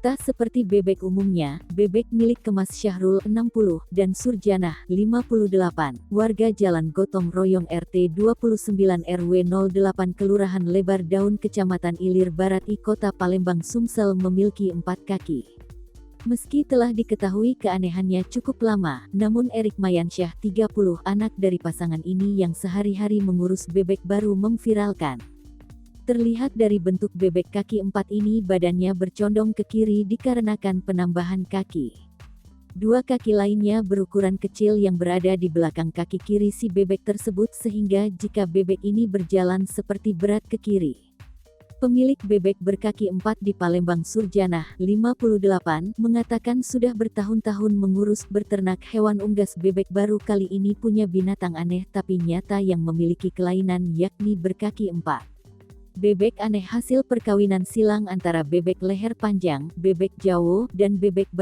Tak seperti bebek umumnya, bebek milik Kemas Syahrul 60 dan Surjanah 58, warga Jalan Gotong Royong RT 29 RW 08 Kelurahan Lebar Daun Kecamatan Ilir Barat I Kota Palembang Sumsel memiliki 4 kaki. Meski telah diketahui keanehannya cukup lama, namun Erik Mayansyah 30 anak dari pasangan ini yang sehari-hari mengurus bebek baru memviralkan. Terlihat dari bentuk bebek kaki 4 ini badannya bercondong ke kiri dikarenakan penambahan kaki. 2 kaki lainnya berukuran kecil yang berada di belakang kaki kiri si bebek tersebut sehingga jika bebek ini berjalan seperti berat ke kiri. Pemilik bebek berkaki 4 di Palembang Surjanah 58 mengatakan sudah bertahun-tahun mengurus berternak hewan unggas bebek baru kali ini punya binatang aneh tapi nyata yang memiliki kelainan yakni berkaki 4. Bebek aneh hasil perkawinan silang antara bebek leher panjang, bebek Jawa, dan bebek badan